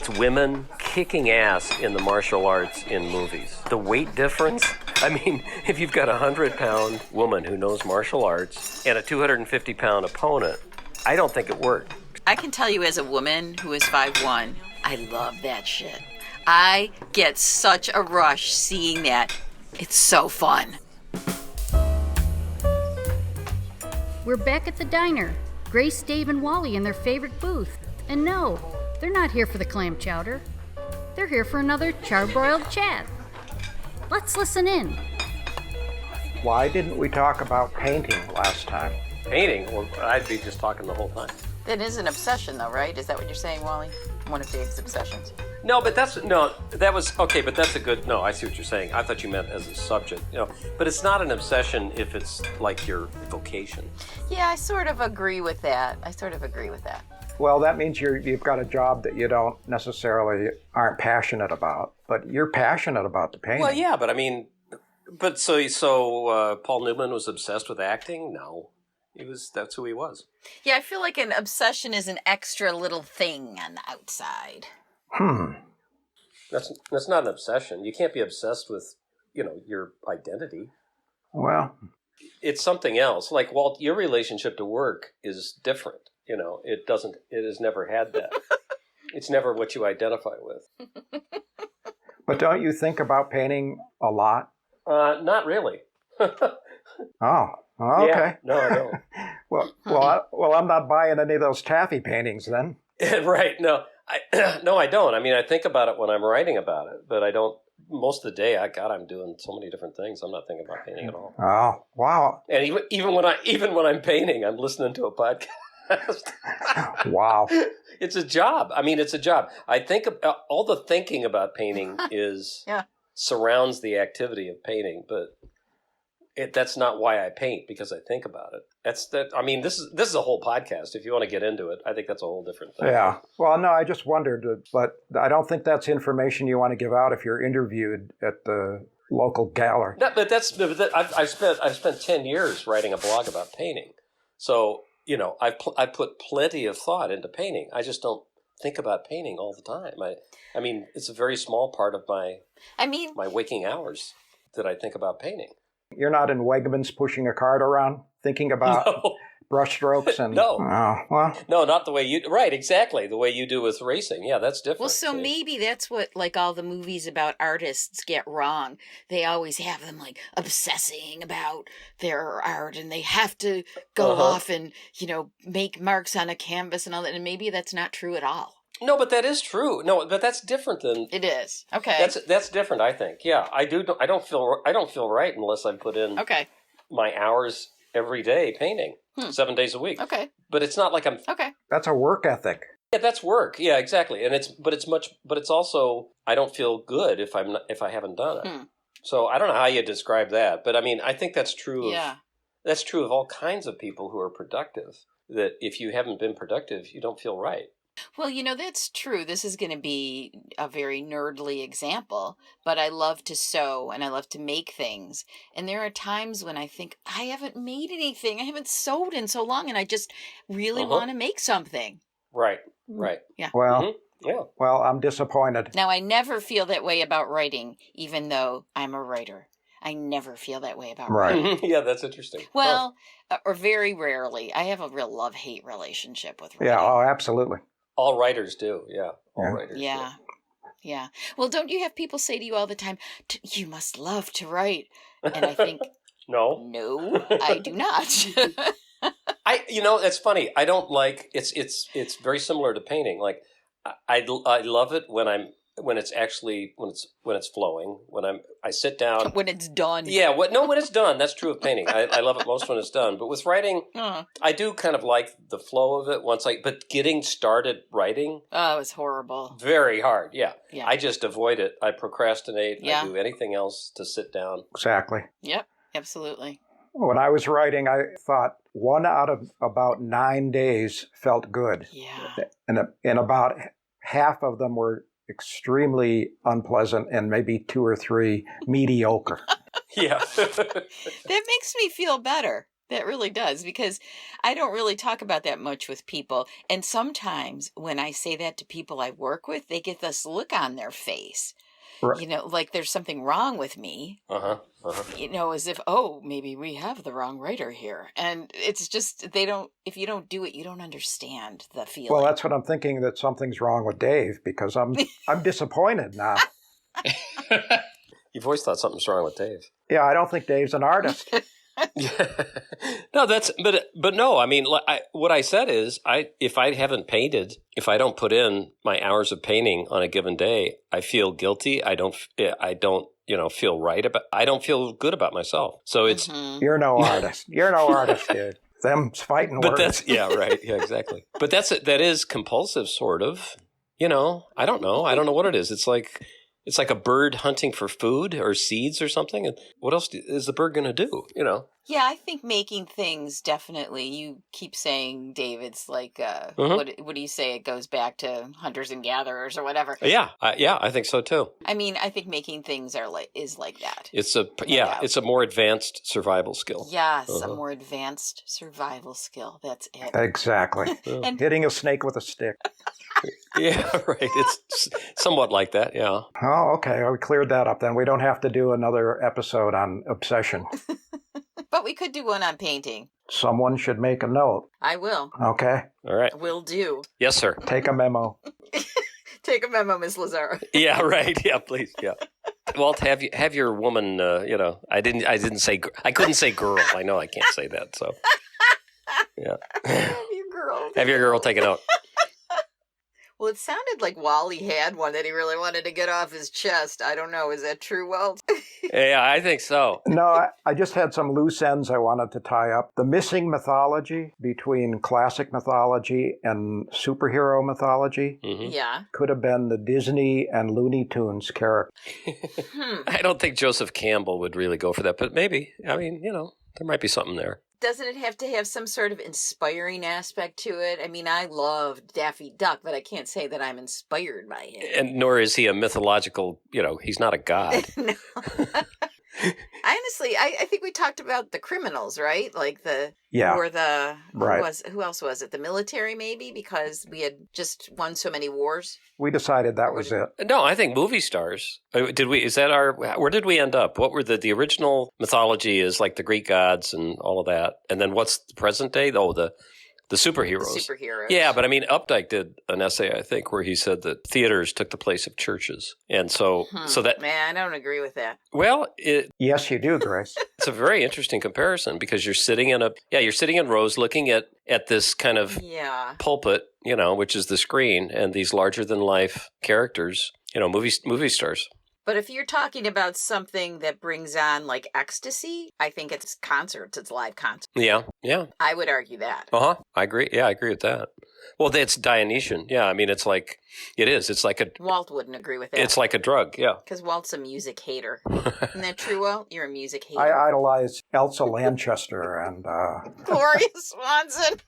It's women kicking ass in the martial arts in movies. The weight difference, I mean, if you've got a 100-pound woman who knows martial arts and a 250-pound opponent, I don't think it worked. I can tell you as a woman who is 5'1", I love that shit. I get such a rush seeing that. It's so fun. We're back at the diner. Grace, Dave, and Wally in their favorite booth. And no, they're not here for the clam chowder. They're here for another Charbroiled Chat. Let's listen in. Why didn't we talk about painting last time? Painting? Well, I'd be just talking the whole time. That is an obsession, though, right? Is that what you're saying, Wally? One of Dave's obsessions. No, but that was, okay, but that's a good, no, I see what you're saying. I thought you meant as a subject, but it's not an obsession if it's like your vocation. Yeah, I sort of agree with that. Well, that means you've got a job that you don't necessarily aren't passionate about, but you're passionate about the painting. Well, yeah, but I mean, so Paul Newman was obsessed with acting? No. That's who he was. Yeah, I feel like an obsession is an extra little thing on the outside. That's not an obsession. You can't be obsessed with, your identity. Well, it's something else. Like, Walt, your relationship to work is different. It has never had that. It's never what you identify with. But don't you think about painting a lot? Not really. Oh, okay. Yeah, no, I don't. well, I'm not buying any of those taffy paintings then. Right. No, I don't. I mean, I think about it when I'm writing about it, but I don't. Most of the day, I'm doing so many different things. I'm not thinking about painting at all. Oh, wow. And even when I'm painting, I'm listening to a podcast. Wow. It's a job. I mean, it's a job. I think all the thinking about painting surrounds the activity of painting, but that's not why I paint, because I think about it. I mean, this is a whole podcast. If you want to get into it, I think that's a whole different thing. Yeah. Well, no, I just wondered, but I don't think that's information you want to give out if you're interviewed at the local gallery. No, but I've spent 10 years writing a blog about painting, so I put plenty of thought into painting. I just don't think about painting all the time. I mean, it's a very small part of my waking hours that I think about painting. You're not in Wegmans pushing a cart around thinking about brush strokes and no, no, not the way you exactly the way you do with racing. Yeah, that's different. Well, so maybe that's what all the movies about artists get wrong. They always have them obsessing about their art, and they have to go off and make marks on a canvas and all that. And maybe that's not true at all. No, but that is true. No, but that's different than it is. Okay, that's different. I think. Yeah, I don't feel right unless I put in my hours every day painting 7 days a week. Okay, but it's not like I'm That's a work ethic. Yeah, that's work. Yeah, exactly. And it's also I don't feel good if I haven't done it. So I don't know how you describe that, but I mean I think that's true. That's true of all kinds of people who are productive. That if you haven't been productive, you don't feel right. Well, that's true. This is going to be a very nerdly example, but I love to sew and I love to make things. And there are times when I think, I haven't made anything. I haven't sewed in so long, and I just really want to make something. Right. Yeah. Well, well, I'm disappointed. Now, I never feel that way about writing, even though I'm a writer. I never feel that way about writing. Yeah, that's interesting. Well, or very rarely. I have a real love-hate relationship with writing. Yeah, oh, absolutely. All writers do, yeah. All writers do. Yeah. Well, don't you have people say to you all the time, you must love to write? And I think, No, I do not. That's funny. I don't like, it's very similar to painting. Like, I love it when it's flowing, I sit down. When it's done. Yeah, when it's done. That's true of painting. I love it most when it's done. But with writing, I do kind of like the flow of it but getting started writing. Oh, it's horrible. Very hard, yeah. I just avoid it. I procrastinate. Yeah. I do anything else to sit down. Exactly. Yep, absolutely. When I was writing, I thought 1 out of about 9 days felt good. Yeah. And about half of them were extremely unpleasant, and maybe 2 or 3 mediocre. Yeah. That makes me feel better. That really does, because I don't really talk about that much with people. And sometimes when I say that to people I work with, they get this look on their face, Right. like there's something wrong with me, as if, oh, maybe we have the wrong writer here. And it's just, if you don't do it, you don't understand the feeling. Well, that's what I'm thinking, that something's wrong with Dave, because I'm disappointed now. You've always thought something's wrong with Dave. Yeah, I don't think Dave's an artist. No, but no. I mean, what I said is, if I haven't painted, if I don't put in my hours of painting on a given day, I feel guilty. I don't feel right about. I don't feel good about myself. So it's You're no artist. You're no artist, dude. Them's fighting but words. that's right. Yeah, exactly. But that is compulsive, sort of. I don't know. I don't know what it is. It's like a bird hunting for food or seeds or something. And what else is the bird going to do? Yeah, I think making things, definitely. You keep saying, Dave, it's like, what do you say? It goes back to hunters and gatherers or whatever. Yeah, I think so too. I mean, I think making things is like that. It's a more advanced survival skill. Yes, a more advanced survival skill. That's it. Exactly. And hitting a snake with a stick. Yeah, right. It's somewhat like that, yeah. Oh, okay. We cleared that up then. We don't have to do another episode on obsession. But we could do one on painting. Someone should make a note. I will. Okay. All right. Will do. Yes, sir. Take a memo. Take a memo, Miss Lazaro. Yeah, right. Yeah, please. Yeah. Walt, have your woman. I couldn't say girl. I know I can't say that. So. Yeah. Have your girl take it out. Well, it sounded like Wally had one that he really wanted to get off his chest. I don't know. Is that true, Walt? Yeah, I think so. No, I just had some loose ends I wanted to tie up. The missing mythology between classic mythology and superhero mythology Yeah. could have been the Disney and Looney Tunes character. I don't think Joseph Campbell would really go for that, but maybe. I mean, there might be something there. Doesn't it have to have some sort of inspiring aspect to it? I mean, I love Daffy Duck, but I can't say that I'm inspired by him. And nor is he a mythological, he's not a god. No. Honestly, I think we talked about the criminals, right? Like or the, right. Who else was it? The military, maybe, because we had just won so many wars. We decided that was it. No, I think movie stars. Where did we end up? What were the original mythology is like the Greek gods and all of that. And then what's the present day? Oh, the superheroes. The superheroes. Yeah, but I mean, Updike did an essay, I think, where he said that theaters took the place of churches. And so that... Man, I don't agree with that. Well, yes, you do, Grace. It's a very interesting comparison because you're sitting in rows looking at this kind of pulpit, which is the screen, and these larger-than-life characters, movie stars. But if you're talking about something that brings on like ecstasy, I think it's concerts. It's live concerts. Yeah. I would argue that. I agree. Yeah, I agree with that. Well, that's Dionysian. Yeah, I mean, it is. It's like Walt wouldn't agree with that. It's like a drug, yeah. Because Walt's a music hater. Isn't that true, Walt? You're a music hater. I idolize Elsa Lanchester and Gloria Swanson.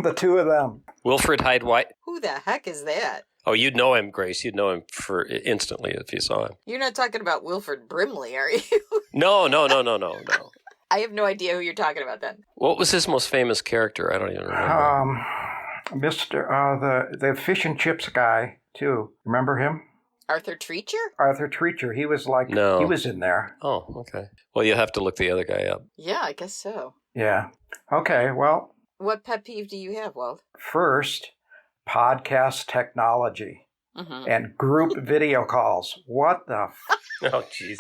the two of them. Wilfred Hyde White. Who the heck is that? Oh, you'd know him, Grace. You'd know him instantly if you saw him. You're not talking about Wilfred Brimley, are you? No. I have no idea who you're talking about then. What was his most famous character? I don't even remember. The fish and chips guy, too. Remember him? Arthur Treacher? Arthur Treacher. He was he was in there. Oh, okay. Well, you'll have to look the other guy up. Yeah, I guess so. Yeah. Okay, well. What pet peeve do you have, Walt? First, podcast technology and group video calls. What the Oh, jeez.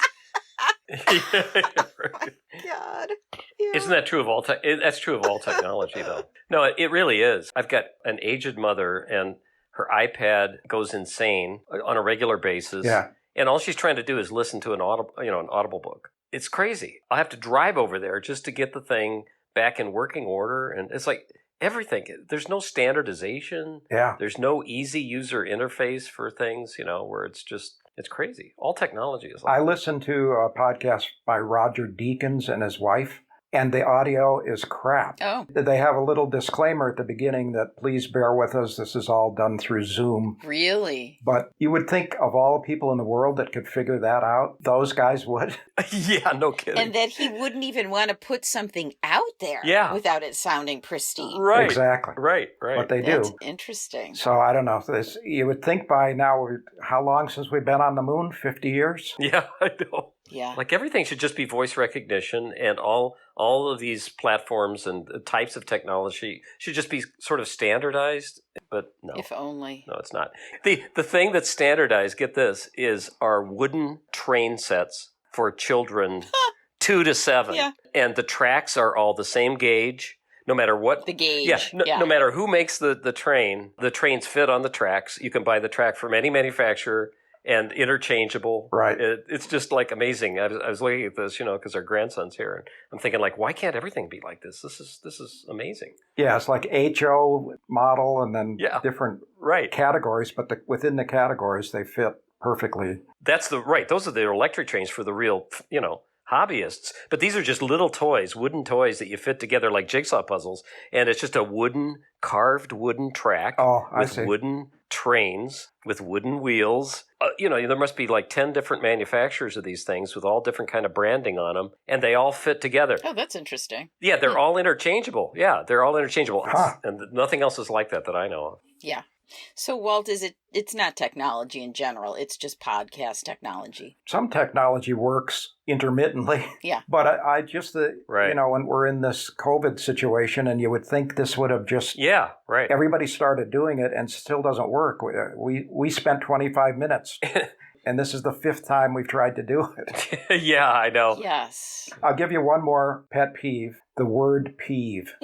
God. Yeah. Isn't that true of all that's true of all technology, though. No, it really is. I've got an aged mother, and her iPad goes insane on a regular basis. Yeah. And all she's trying to do is listen to an Audible book. It's crazy. I'll have to drive over there just to get the thing back in working order. And it's like everything. There's no standardization. Yeah. There's no easy user interface for things, where it's crazy. All technology is like I listened to a podcast by Roger Deakins and his wife. and the audio is crap. Oh, They have a little disclaimer at the beginning that please bear with us. This is all done through Zoom. really? But you would think of all the people in the world that could figure that out, those guys would. Yeah, no kidding. And that he wouldn't even want to put something out there without it sounding pristine. Right. Exactly. Right. But they That's do. interesting. So I don't know. You would think by now, how long since we've been on the moon? 50 years? Yeah, I know. Yeah. Like everything should just be voice recognition, and all of these platforms and types of technology should just be sort of standardized. But no, If only. no, it's not. The thing that's standardized, get this, is our wooden train sets for children 2 to 7. Yeah. And the tracks are all the same gauge. No matter what. The gauge. Yeah, no matter who makes the train, the trains fit on the tracks. You can buy the track from any manufacturer and interchangeable. Right. It's just like amazing. I was looking at this, because our grandson's here, and I'm thinking like, why can't everything be like this? This is amazing. Yeah, it's like HO model and then different categories, but within the categories, they fit perfectly. Those are the electric trains for the real, hobbyists. But these are just little toys, wooden toys that you fit together like jigsaw puzzles. And it's just a carved wooden track with wooden trains, with wooden wheels. There must be like 10 different manufacturers of these things with all different kind of branding on them. And they all fit together. Oh, that's interesting. Yeah, they're all interchangeable. Yeah, they're all interchangeable. Huh. And nothing else is like that I know of. Yeah. So, Walt, it's not technology in general. It's just podcast technology. Some technology works intermittently. Yeah. But I just, when we're in this COVID situation, and you would think this would have just... Yeah, right. Everybody started doing it and still doesn't work. We spent 25 minutes. And this is the 5th time we've tried to do it. Yeah, I know. Yes. I'll give you one more pet peeve. The word peeve.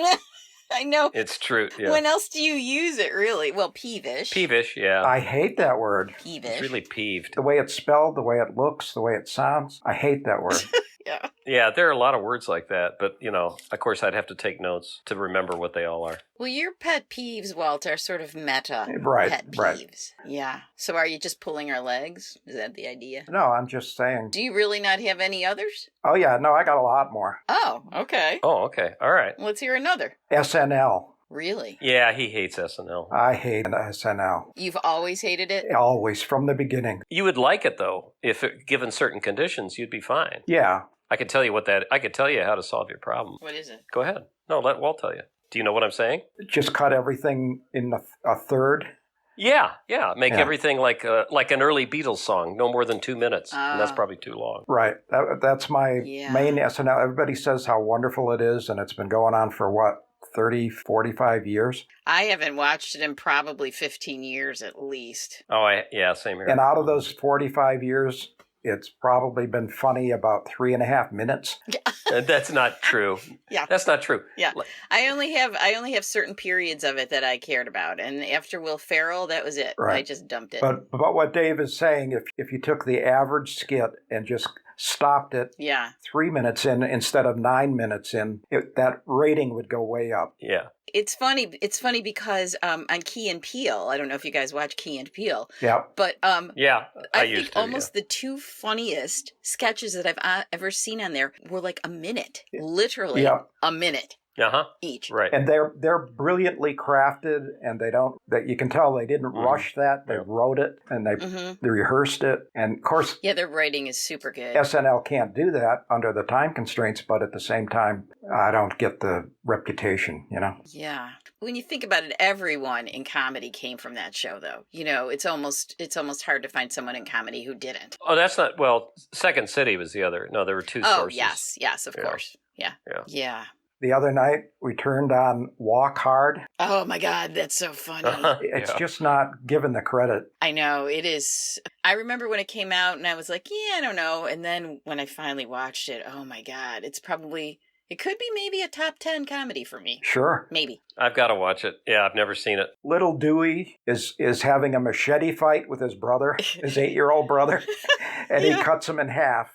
I know. It's true. Yeah. When else do you use it, really? Well, peevish. Peevish, yeah. I hate that word. Peevish. It's really peeved. The way it's spelled, the way it looks, the way it sounds. I hate that word. Yeah. Yeah, there are a lot of words like that. But, of course, I'd have to take notes to remember what they all are. Well, your pet peeves, Walt, are sort of meta pet peeves. Right. Yeah. So are you just pulling our legs? Is that the idea? No, I'm just saying. Do you really not have any others? Oh, yeah. No, I got a lot more. Oh, okay. Oh, okay. All right. Let's hear another. SNL. Really? Yeah, he hates SNL. I hate SNL. You've always hated it? Always, from the beginning. You would like it, though. If given certain conditions, you'd be fine. Yeah. I could tell you I could tell you how to solve your problem. What is it? Go ahead. No, let Walt tell you. Do you know what I'm saying? Just cut everything in a third. Yeah. Make everything like an early Beatles song, no more than 2 minutes. And that's probably too long. Right. That's my main SNL. Everybody says how wonderful it is, and it's been going on for 30, 45 years. I haven't watched it in probably 15 years at least. Oh, same here. And out of those 45 years, it's probably been funny about 3.5 minutes. That's not true. Yeah. That's not true. Yeah. I only have certain periods of it that I cared about. And after Will Ferrell, that was it. Right. I just dumped it. But what Dave is saying, if you took the average skit and just stopped it 3 minutes in instead of 9 minutes in, that rating would go way up. Yeah. It's funny because on Key and Peele, I don't know if you guys watch Key and Peele. Yeah. But I think almost the 2 funniest sketches that I've ever seen on there were like a minute. Literally a minute. Each. Right. And they're brilliantly crafted, and that you can tell they didn't rush that. They wrote it and they rehearsed it. And of course, their writing is super good. SNL can't do that under the time constraints, but at the same time, I don't get the reputation, Yeah. When you think about it, everyone in comedy came from that show, though. It's almost hard to find someone in comedy who didn't. Oh, that's not, Second City was the other. No, there were 2 sources. Yes, of course. Yeah. The other night, we turned on Walk Hard. Oh, my God, that's so funny. It's just not given the credit. I know, it is. I remember when it came out, and I was like, I don't know. And then when I finally watched it, oh, my God, it could be maybe a top 10 comedy for me. Sure. Maybe. I've got to watch it. Yeah, I've never seen it. Little Dewey is having a machete fight with his brother, his 8-year-old brother, and he cuts him in half.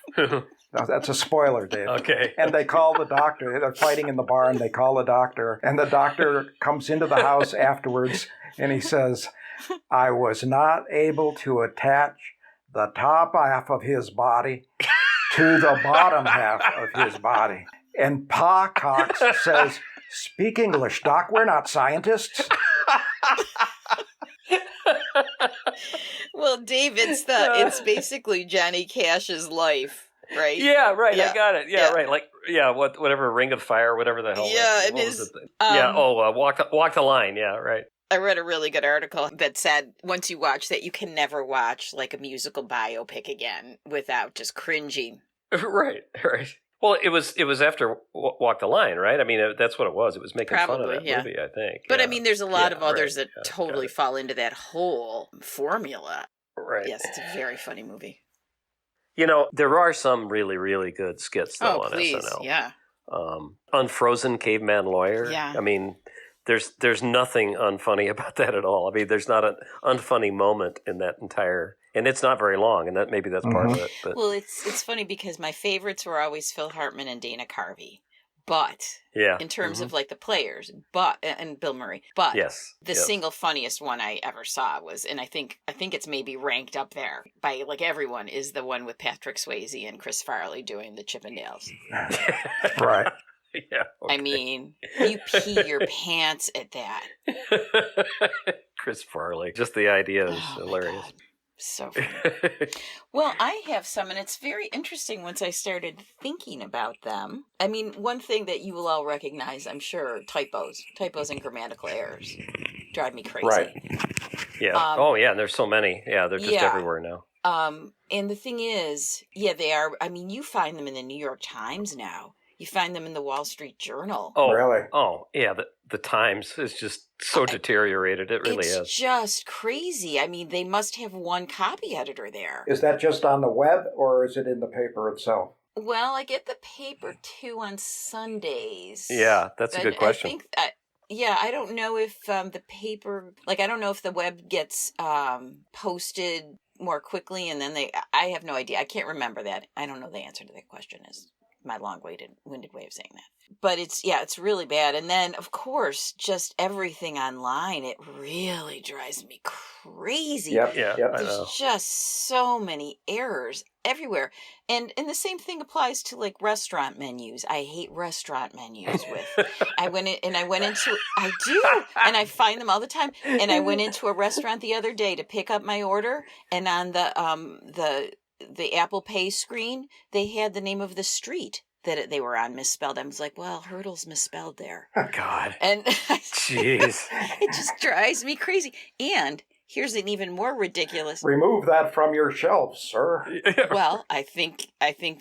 No, that's a spoiler, Dave. Okay. And they call the doctor. They're fighting in the barn. They call the doctor. And the doctor comes into the house afterwards, and he says, I was not able to attach the top half of his body to the bottom half of his body. And Pa Cox says, "Speak English, Doc. We're not scientists." Well, Dave, it's basically Johnny Cash's life, right? Yeah, right. Yeah. I got it. Yeah, right. Like, whatever, Ring of Fire, whatever the hell. Yeah, what it was is. Walk the Line. Yeah, right. I read a really good article that said once you watch that, you can never watch like a musical biopic again without just cringing. Right. Well, it was after Walk the Line, right? I mean, that's what it was. It was making fun of that movie, I think. But yeah. I mean, there's a lot of others that Yeah, totally fall into that whole formula. Right. Yes, it's a very funny movie. You know, there are some really, really good skits though on SNL. Yeah. Unfrozen Caveman Lawyer. Yeah. I mean, there's nothing unfunny about that at all. I mean, there's not an unfunny moment in that entire, and it's not very long, and maybe that's part of it. But well, it's funny because my favorites were always Phil Hartman and Dana Carvey, but in terms of like the players, and Bill Murray, but the single funniest one I ever saw was, and I think it's maybe ranked up there by like everyone, is the one with Patrick Swayze and Chris Farley doing the Chippendales. Right. Yeah. Okay. I mean, you pee your pants at that. Chris Farley. Just the idea is hilarious. God. So funny. Well, I have some, and it's very interesting once I started thinking about them. I mean, one thing that you will all recognize, I'm sure, typos and grammatical errors drive me crazy. Right. Yeah. And there's so many. Yeah, they're just everywhere now. And the thing is, they are. I mean, you find them in the New York Times now. You find them in the Wall Street Journal. Oh, really? Oh, yeah. The Times is just so deteriorated. It really is. It's just crazy. I mean, they must have one copy editor there. Is that just on the web, or is it in the paper itself? Well, I get the paper too on Sundays. Yeah, that's a good question. I think I don't know if the paper, like, I don't know if the web gets posted more quickly, and then I have no idea. I can't remember that. I don't know the answer to that question. Is my long-winded way of saying that. But it's really bad. And then, of course, just everything online, it really drives me crazy. Yep. There's just so many errors everywhere. And the same thing applies to like restaurant menus. I hate restaurant menus I do, and I find them all the time. And I went into a restaurant the other day to pick up my order, and on the Apple Pay screen, they had the name of the street that they were on misspelled. I was like, well, Hurdle's misspelled there. God. And jeez. It just drives me crazy. And here's an even more ridiculous. Remove that from your shelf, sir. Well, I think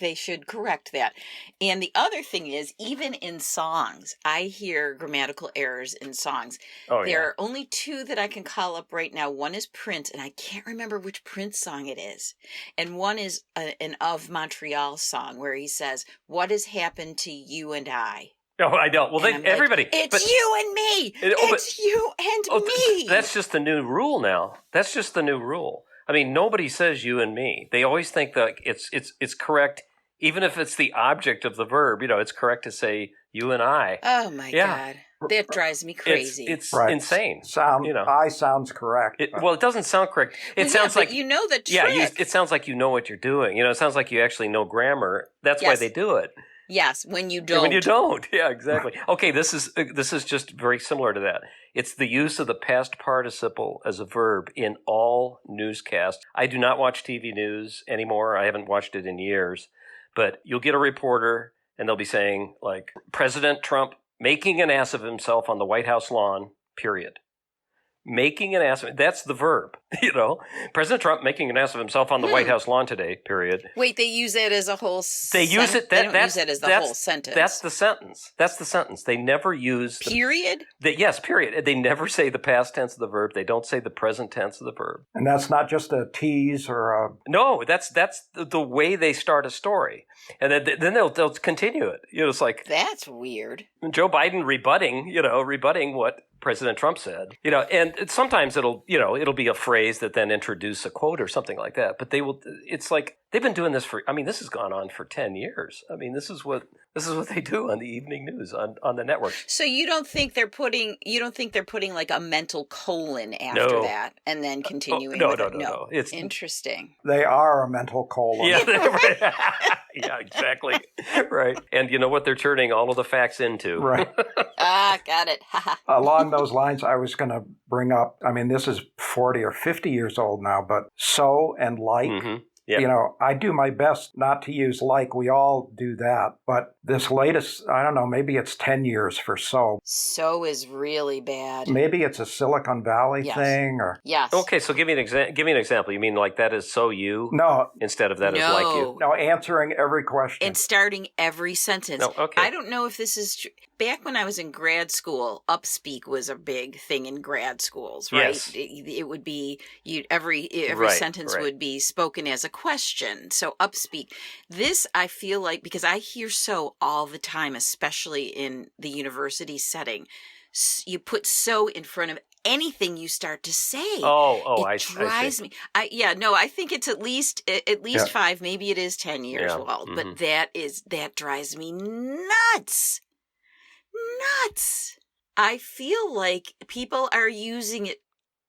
they should correct that. And the other thing is, even in songs, I hear grammatical errors in songs. There are only two that I can call up right now. One is Prince, and I can't remember which Prince song it is. And one is an Of Montreal song where he says, "What has happened to you and I?" Oh, I don't. Well, everybody. It's you and me. It's you and me. That's just the new rule now. That's just the new rule. I mean, nobody says you and me. They always think that it's correct, even if it's the object of the verb. You know, it's correct to say you and I. Oh my God, that drives me crazy. It's insane. I sounds correct. It doesn't sound correct. It sounds like you know the trick. Yeah, it sounds like you know what you're doing. You know, it sounds like you actually know grammar. That's why they do it. Yes, when you don't. When you don't. Yeah, exactly. Okay, this is just very similar to that. It's the use of the past participle as a verb in all newscasts. I do not watch TV news anymore. I haven't watched it in years. But you'll get a reporter, and they'll be saying, like, President Trump making an ass of himself on the White House lawn, period. Making an ass of, that's the verb, you know. President Trump making an ass of himself on the White House lawn today, period. Wait, they use it as a whole sentence? They use it, they don't use it as the whole sentence. That's the sentence. They never use... Period? Yes, period. They never say the past tense of the verb. They don't say the present tense of the verb. And that's not just a tease or a... No, that's the way they start a story. And then they'll continue it. You know, it's like... That's weird. Joe Biden rebutting what President Trump said, you know, and sometimes it'll be a phrase that then introduce a quote or something like that. But it's like They've been doing this this has gone on for 10 years. I mean, this is what they do on the evening news on the network. So you don't think they're putting like a mental colon after that and then continuing with it? No. It's interesting. They are a mental colon. Yeah, right. Yeah, exactly. Right. And you know what they're turning all of the facts into? Right. Got it. Along those lines, I was going to bring up, this is 40 or 50 years old now, but so and like. Mm-hmm. Yep. I do my best not to use like. We all do that. But this latest, I don't know, maybe it's 10 years for so. So is really bad. Maybe it's a Silicon Valley thing or. Yes. Okay, so give me an example. You mean like that is so you? No. Instead of that is like you? No, answering every question. And starting every sentence. No, okay. I don't know if this is true. Back when I was in grad school, upspeak was a big thing in grad schools, right? Yes. It would be every Right, sentence would be spoken as a question. So upspeak. This I feel like, because I hear so all the time, especially in the university setting, you put so in front of anything you start to say. I drives me. I think it's at least 5, maybe it is 10 years old, but that drives me nuts. I feel like people are using it.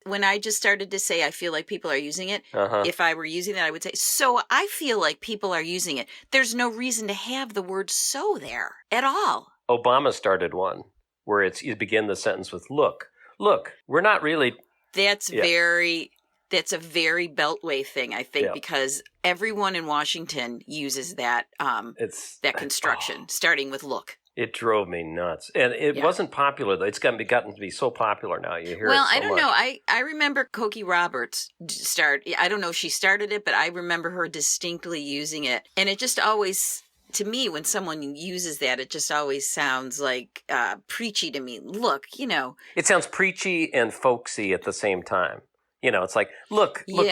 When I just started to say, I feel like people are using it. If I were using that, I would say, so I feel like people are using it. There's no reason to have the word so there at all. Obama started one where you begin the sentence with look, we're not really. That's a very Beltway thing, I think, because everyone in Washington uses that construction, starting with look. It drove me nuts. And it wasn't popular, though. It's gotten to be so popular now. You hear it so I don't much. know. I remember Cokie Roberts I don't know if she started it, but I remember her distinctly using it. And it just always, to me, when someone uses that, it just always sounds like preachy to me. Look, It sounds preachy and folksy at the same time. It's like, look, true.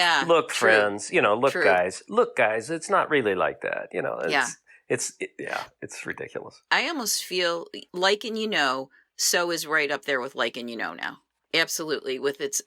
friends, look, True. guys, it's not really like that. It's ridiculous. I almost feel like and so is right up there with like and now. Absolutely, with its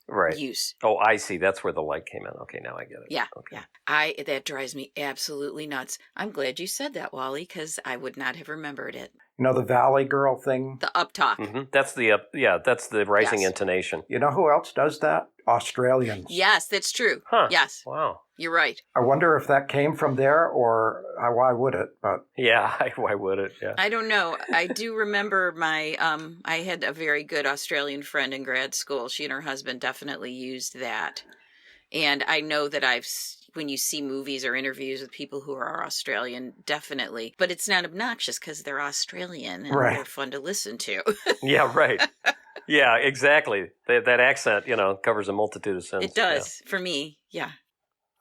right. use. Oh, I see. That's where the like came in. Okay, now I get it. Yeah, okay. yeah. That drives me absolutely nuts. I'm glad you said that, Wally, because I would not have remembered it. The Valley Girl thing? The uptalk. Mm-hmm. That's the rising intonation. You know who else does that? Australians. Yes, that's true. Huh. Yes. Wow. You're right. I wonder if that came from there or why would it? But yeah, why would it? Yeah. I don't know. I do remember I had a very good Australian friend in grad school. She and her husband definitely used that. And I know that when you see movies or interviews with people who are Australian, definitely. But it's not obnoxious because they're Australian and they're fun to listen to. Yeah, right. Yeah, exactly. That accent, covers a multitude of sins. It does for me. Yeah.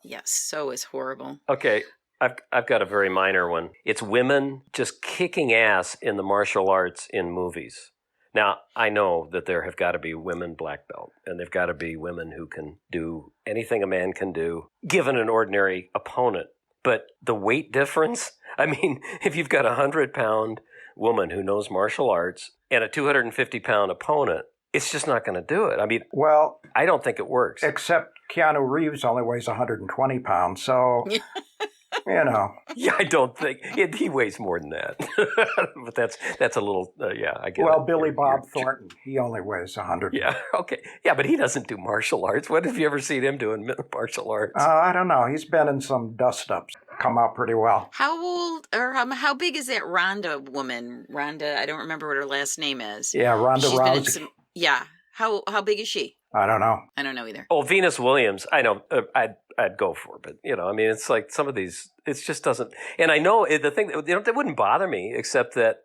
Yes. So is horrible. Okay. I've got a very minor one. It's women just kicking ass in the martial arts in movies. Now, I know that there have got to be women black belt, and they've got to be women who can do anything a man can do, given an ordinary opponent. But the weight difference, if you've got a 100-pound woman who knows martial arts and a 250-pound opponent, it's just not going to do it. I don't think it works. Except Keanu Reeves only weighs 120 pounds, so... Yeah, I don't think he weighs more than that. But that's a little I get it. Well, Billy Bob Thornton, he only weighs 100. Yeah, okay. Yeah, but he doesn't do martial arts. What have you ever seen him doing martial arts? I don't know. He's been in some dust-ups. Come out pretty well. How old or how big is that Rhonda woman? Rhonda, I don't remember what her last name is. Yeah, Ronda Rousey. Yeah. How big is she? I don't know. I don't know either. Oh, Venus Williams. I know. I'd go for, but it's like some of these. It just doesn't. And I know the thing that wouldn't bother me, except that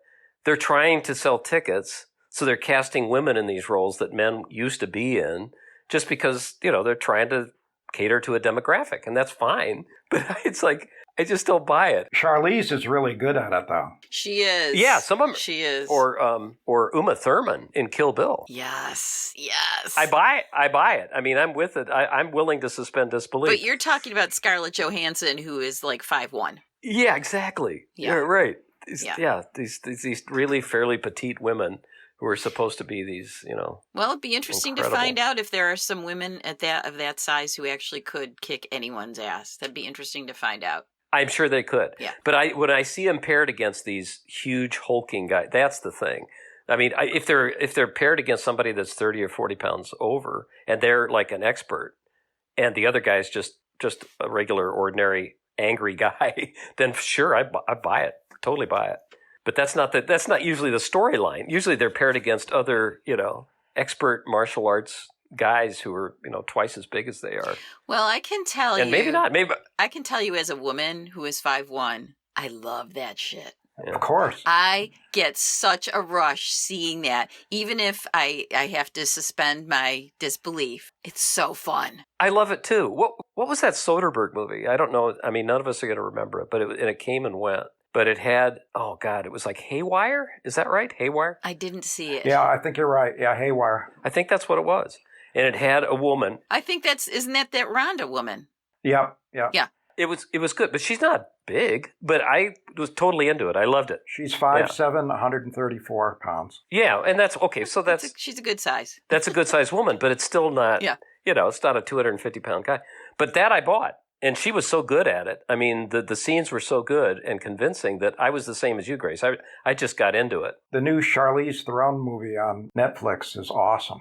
they're trying to sell tickets, so they're casting women in these roles that men used to be in, just because they're trying to cater to a demographic, and that's fine. But it's like I just don't buy it. Charlize is really good at it, though. She is. Yeah, some of them. She is. Or Uma Thurman in Kill Bill. Yes. I buy it. I'm with it. I'm willing to suspend disbelief. But you're talking about Scarlett Johansson, who is like 5'1". Yeah, exactly. Yeah. You're right. These really fairly petite women who who are supposed to be these, Well, it'd be interesting incredible. to find out if there are some women of that size who actually could kick anyone's ass. That'd be interesting to find out. I'm sure they could. Yeah. But when I see them paired against these huge hulking guys, that's the thing. I mean, if they're paired against somebody that's 30 or 40 pounds over, and they're like an expert, and the other guy's just a regular, ordinary, angry guy, then sure, I buy it, totally buy it. But that's not usually the storyline. Usually they're paired against other, expert martial arts guys who are, twice as big as they are. Well, I can tell And maybe not. Maybe I can tell you as a woman who is 5'1", I love that shit. Of course. I get such a rush seeing that, even if I have to suspend my disbelief. It's so fun. I love it too. What was that Soderbergh movie? I don't know. I mean, none of us are going to remember it, but it came and went. But it had, oh God, it was like Haywire. Is that right? Haywire? I didn't see it. Yeah, I think you're right. Yeah, Haywire. I think that's what it was. And it had a woman. I think isn't that Rhonda woman? Yep. Yeah. Yeah. It was good, but she's not big. But I was totally into it. I loved it. She's 5'7", 134 pounds. Yeah, and that's okay. So she's a good size. That's a good sized woman, but it's still not. Yeah. It's not a 250-pound guy. But that I bought, and she was so good at it. I mean, the scenes were so good and convincing that I was the same as you, Grace. I just got into it. The new Charlize Theron movie on Netflix is awesome.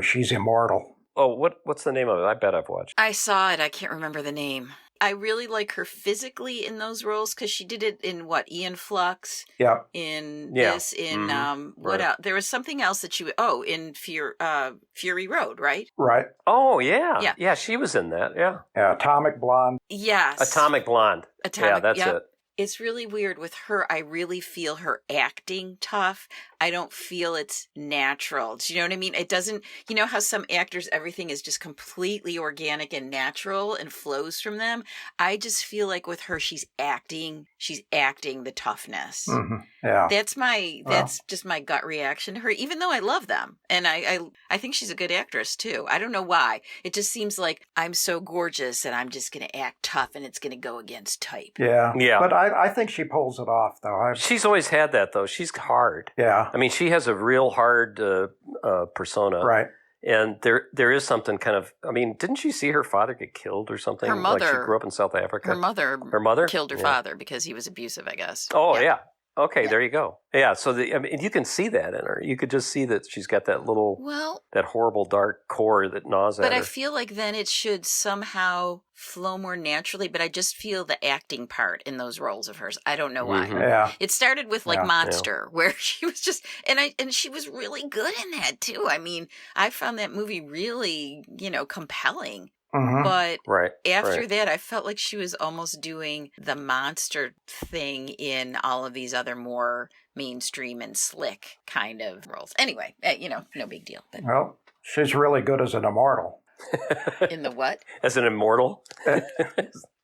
She's immortal. Oh, what's the name of it? I bet I've watched. I saw it. I can't remember the name. I really like her physically in those roles because she did it in Ian Flux. Yeah. This, what else? There was something else that in Fury Road, right? Right. Oh, yeah. Yeah, she was in that, yeah. Yeah, Atomic Blonde. Yes. Atomic Blonde. Yeah, that's it. It's really weird with her. I really feel her acting tough. I don't feel it's natural. Do you know what I mean? It doesn't, you know how some actors, everything is just completely organic and natural and flows from them. I just feel like with her, she's acting the toughness. Mm-hmm. Yeah. That's just my gut reaction to her, even though I love them. And I think she's a good actress too. I don't know why. It just seems like I'm so gorgeous and I'm just going to act tough and it's going to go against type. Yeah. Yeah. But I think she pulls it off though. She's always had that though. She's hard. Yeah. I mean, she has a real hard persona. Right. And there is something kind of, I mean, didn't she see her father get killed or something? Her mother. Like she grew up in South Africa. Her mother killed her father because he was abusive, I guess. Oh, yeah. Okay, there you go. Yeah, so you can see that in her. You could just see that she's got that that horrible dark core that gnaws at her. But I feel like then it should somehow flow more naturally, but I just feel the acting part in those roles of hers. I don't know why. Mm-hmm. Yeah. It started with Monster, where she was just, and she was really good in that too. I mean, I found that movie really, compelling. Mm-hmm. But after that, I felt like she was almost doing the monster thing in all of these other more mainstream and slick kind of roles. Anyway, no big deal. But Well, she's really good as an immortal. in the what? As an immortal?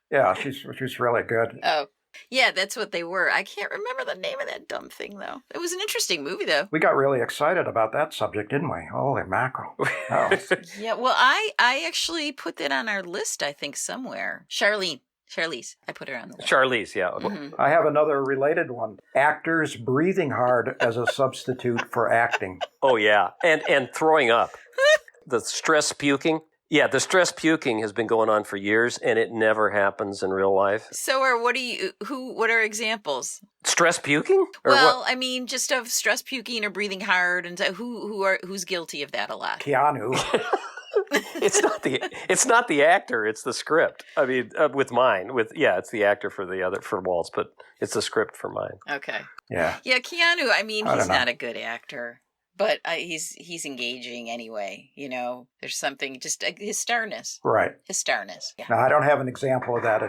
Yeah, she's really good. Oh, yeah, that's what they were. I can't remember the name of that dumb thing, though. It was an interesting movie, though. We got really excited about that subject, didn't we? Holy mackerel. Oh. Yeah, well, I actually put that on our list, I think, somewhere. Charlize. I put her on the list. Charlize, yeah. Mm-hmm. I have another related one. Actors breathing hard as a substitute for acting. Oh, yeah. And throwing up. The stress puking. Yeah, the stress puking has been going on for years, and it never happens in real life. So, what are examples? Stress puking? Or Well, what? I mean, just of stress puking or breathing hard, and who's guilty of that a lot? Keanu. It's not the actor, it's the script. I mean, it's the actor for Waltz, but it's the script for mine. Okay. Yeah. Yeah, Keanu, I mean, I he's don't know. not a good actor. But he's engaging anyway, There's something, just his starness. Right. His starness. Yeah. Now, I don't have an example of that.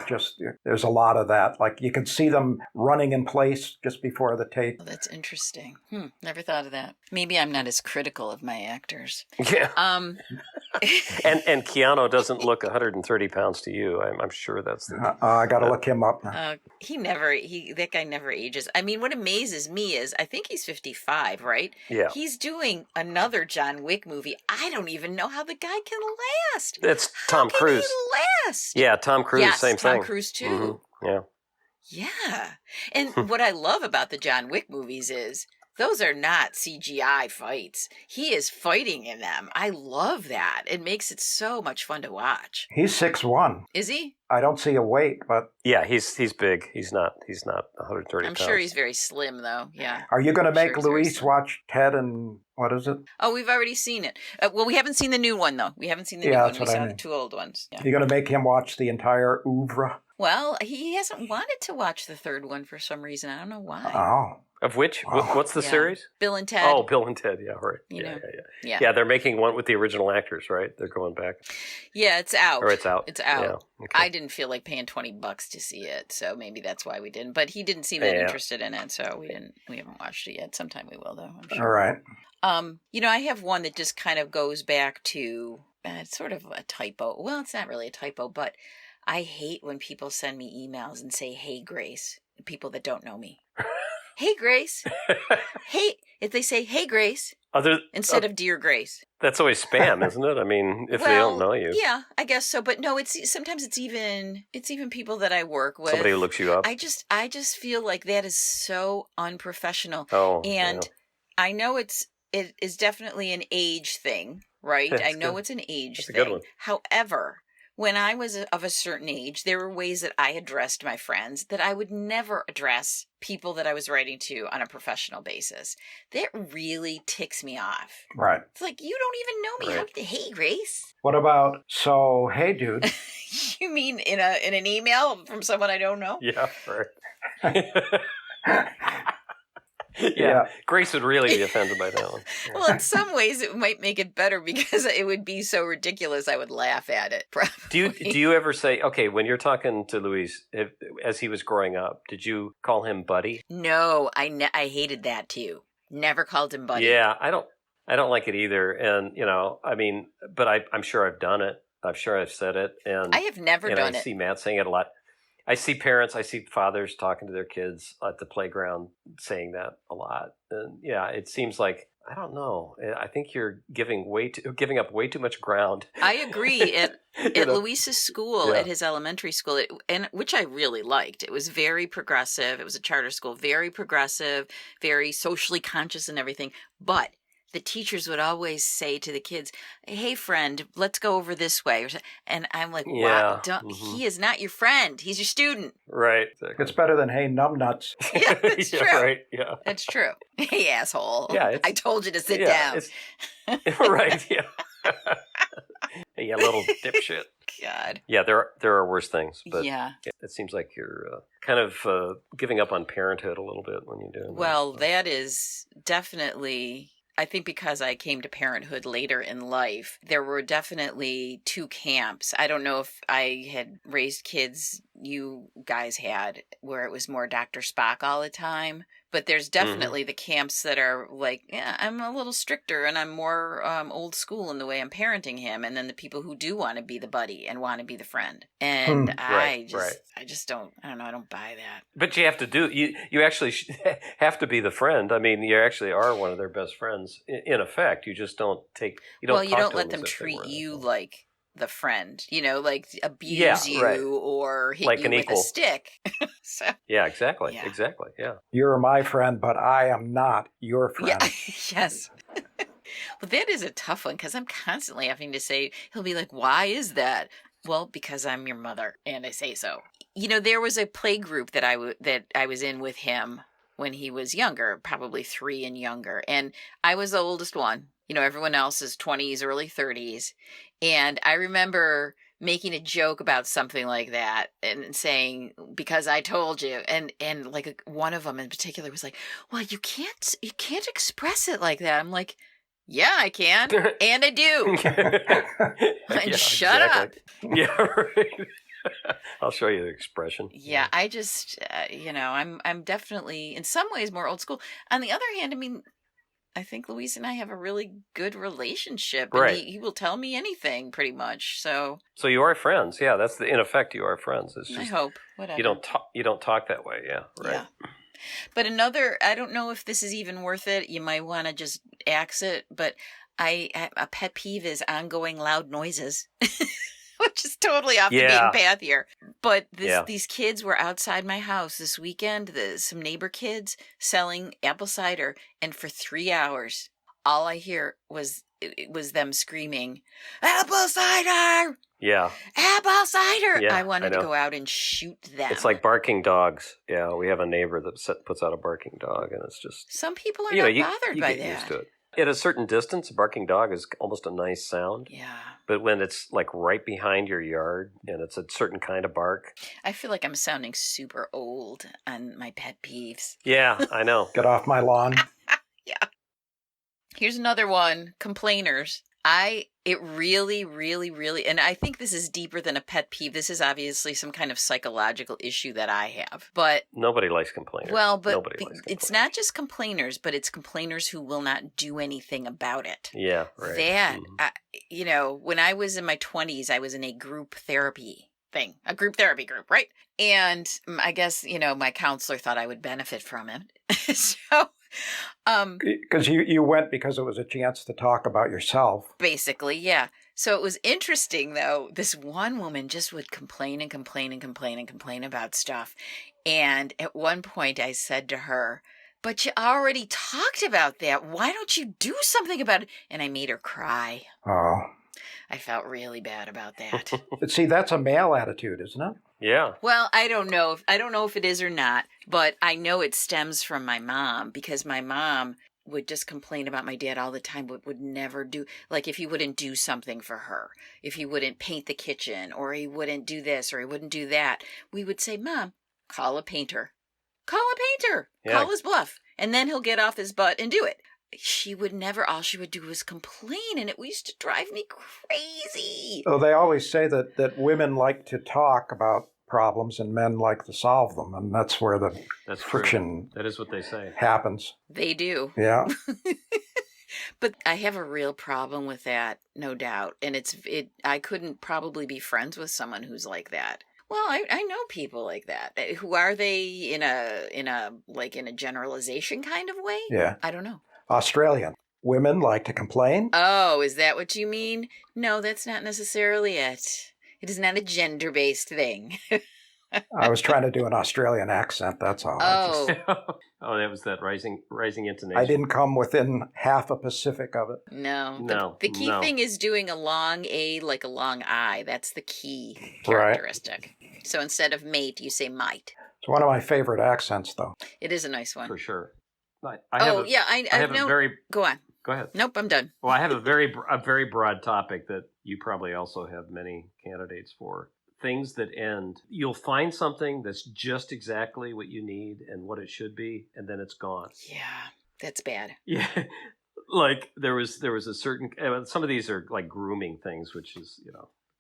There's a lot of that. Like, you can see them running in place just before the take. Oh, that's interesting. Never thought of that. Maybe I'm not as critical of my actors. Yeah. And Keanu doesn't look 130 pounds to you. I'm sure that's the... I got to look him up now. That guy never ages. I mean, what amazes me is, I think he's 55, right? Yeah. He's doing another John Wick movie. I don't even know how the guy can last. It's Tom Cruise. How can he last? Yeah, Tom Cruise, yes, same thing. Tom Cruise too. Mm-hmm. Yeah. Yeah. And what I love about the John Wick movies is those are not CGI fights. He is fighting in them. I love that. It makes it so much fun to watch. He's 6'1". Is he? I don't see a weight, but Yeah, he's big. He's not 130 I'm pounds. sure he's very slim, though. Yeah. are you going to I'm sure make he's very Luis slim. watch Ted and what is it? Oh, we've already seen it. Well, we haven't seen the new one, though. We haven't seen the new Yeah, one. that's We what I saw mean. the 2 old ones. Yeah. You're going to make him watch the entire oeuvre? Well, he hasn't wanted to watch the 3rd one for some reason. I don't know why. Oh. Of which? Oh. What's the Yeah. series? Bill and Ted. Oh, Bill and Ted. Yeah, right. You know. Yeah. Yeah. They're making one with the original actors, right? They're going back. Yeah, it's out. Or it's out. It's out. Yeah. Okay. I didn't feel like paying $20 to see it, so maybe that's why we didn't. But he didn't seem that Yeah. interested in it, so we didn't. We haven't watched it yet. Sometime we will, though. I'm sure. All right. I have one that just kind of goes back to it's sort of a typo. Well, it's not really a typo, but I hate when people send me emails and say, "Hey, Grace," people that don't know me. Hey, Grace. Hey, if they say, "Hey, Grace," instead of "Dear Grace." That's always spam, isn't it? I mean, if they don't know you. Yeah, I guess so. But no, sometimes it's even people that I work with. Somebody who looks you up. I just feel like that is so unprofessional. Oh, And I know it is definitely an age thing, right? That's I know good. it's an age That's a thing. good one. However, when I was of a certain age, there were ways that I addressed my friends that I would never address people that I was writing to on a professional basis. That really ticks me off. Right. It's like, you don't even know me. Right. Hey, Grace. What about, so, hey, dude. You mean in an email from someone I don't know? Yeah, right. Yeah. Grace would really be offended by that one. Yeah. Well, in some ways, it might make it better because it would be so ridiculous. I would laugh at it. Probably. Do you ever say, okay, when you're talking to Luis, as he was growing up, did you call him buddy? No, I hated that too. Never called him buddy. Yeah, I don't like it either. And I mean, but I'm sure I've done it. I'm sure I've said it. And I have never done I it. see Matt saying it a lot. I see fathers talking to their kids at the playground saying that a lot. And yeah, it seems like, I don't know. I think you're giving up way too much ground. I agree. At Luis's school, Yeah. at his elementary school, and which I really liked. It was very progressive. It was a charter school, very progressive, very socially conscious and everything. But the teachers would always say to the kids, "Hey, friend, let's go over this way." And I'm like, Yeah. "Wow, he is not your friend. He's your student." Right. Exactly. It's better than, hey, numbnuts. Yeah, that's true. Right. Yeah. That's true. Hey, asshole. Yeah, I told you to sit down. Right. Yeah. Hey, you little dipshit. God. Yeah, there are worse things, but Yeah. it seems like you're kind of giving up on parenthood a little bit when you do. Well, that is definitely, I think because I came to parenthood later in life, there were definitely 2 camps. I don't know if I had raised kids you guys had where it was more Dr. Spock all the time, but there's definitely the camps that are like, yeah, I'm a little stricter and I'm more old school in the way I'm parenting him. And then the people who do want to be the buddy and want to be the friend. And I just don't, I don't know, I don't buy that. But you have to you actually have to be the friend. I mean, you actually are one of their best friends in effect. You just don't you don't talk to let them them as if they treat were. you like the friend, like abuse you right. or hit Like you an with equal. a stick. So, Yeah, exactly. Yeah. Exactly. Yeah. You're my friend, but I am not your friend. yeah, yes. Well, that is a tough one because I'm constantly having to say, he'll be like, "Why is that?" Well, because I'm your mother and I say so. There was a play group that I was in with him when he was younger, probably 3 and younger. And I was the oldest one. Everyone else is 20s, early 30s. And I remember making a joke about something like that and saying, "Because I told you." And like one of them in particular was like, "Well, you can't express it like that." I'm like, "Yeah, I can. And I do." And shut up. Yeah, right. I'll show you the expression. Yeah, I just, I'm definitely in some ways more old school. On the other hand, I mean, I think Luis and I have a really good relationship. Right. And he will tell me anything pretty much. So you are friends. Yeah, that's in effect you are friends. It's just I hope. Whatever. you don't talk that way. Yeah, right. Yeah. But I don't know if this is even worth it. You might want to just axe it. But a pet peeve is ongoing loud noises. Which is totally off the beaten path here. But Yeah. these kids were outside my house this weekend, some neighbor kids selling apple cider, and for 3 hours, all I hear was them screaming, "Apple cider! Yeah. Apple cider!" Yeah, I wanted I to know. go out and shoot them. It's like barking dogs. Yeah, we have a neighbor that puts out a barking dog, and it's just Some people are you know not you bothered you by get used that. to it. At a certain distance, a barking dog is almost a nice sound. Yeah. But when it's like right behind your yard and it's a certain kind of bark. I feel like I'm sounding super old on my pet peeves. Yeah, I know. Get off my lawn. Yeah. Here's another one. Complainers. It really, really, really, and I think this is deeper than a pet peeve. This is obviously some kind of psychological issue that I have. But Nobody likes complainers. well, but Nobody likes it's complainers. not just complainers, but it's complainers who will not do anything about it. Yeah, right. That, Mhm. When I was in my 20s, I was in a group therapy thing, a group therapy group, right? And I guess, my counselor thought I would benefit from it. So, Because you went because it was a chance to talk about yourself. basically, yeah. So it was interesting, though. This one woman just would complain and complain and complain and complain about stuff. And at one point I said to her, "But you already talked about that. Why don't you do something about it?" And I made her cry. Oh. I felt really bad about that. But see, that's a male attitude, isn't it? Yeah. Well, I don't know if it is or not, but I know it stems from my mom, because my mom would just complain about my dad all the time, but would never do, like, if he wouldn't do something for her, if he wouldn't paint the kitchen, or he wouldn't do this, or he wouldn't do that, we would say, "Mom, call a painter. Call Yeah. his bluff, and then he'll get off his butt and do it." She would never, all she would do was complain, and it used to drive me crazy. Oh, they always say that women like to talk about problems and men like to solve them, and that's where the That's true. friction That is what they say. happens. They do. Yeah. But I have a real problem with that, no doubt. And I couldn't probably be friends with someone who's like that. Well, I know people like that. Who are they in a generalization kind of way? Yeah. I don't know. Australian. Women like to complain. Oh, is that what you mean? No, that's not necessarily it. It is not a gender-based thing. I was trying to do an Australian accent, that's all. Oh, Oh, that was that rising intonation. I didn't come within half a Pacific of it. no. No, The key no. thing is doing a long A like a long I. That's the key Right. characteristic. So instead of mate, you say might. It's one of my favorite accents, though. It is a nice one. For sure. I Oh, yeah, I I've have a known... very. Go on. Go ahead. Nope, I'm done. Well, I have a very broad topic that you probably also have many candidates for. Things that end. You'll find something that's just exactly what you need and what it should be, and then it's gone. Yeah, that's bad. Yeah. Like there was a certain, some of these are like grooming things, which is,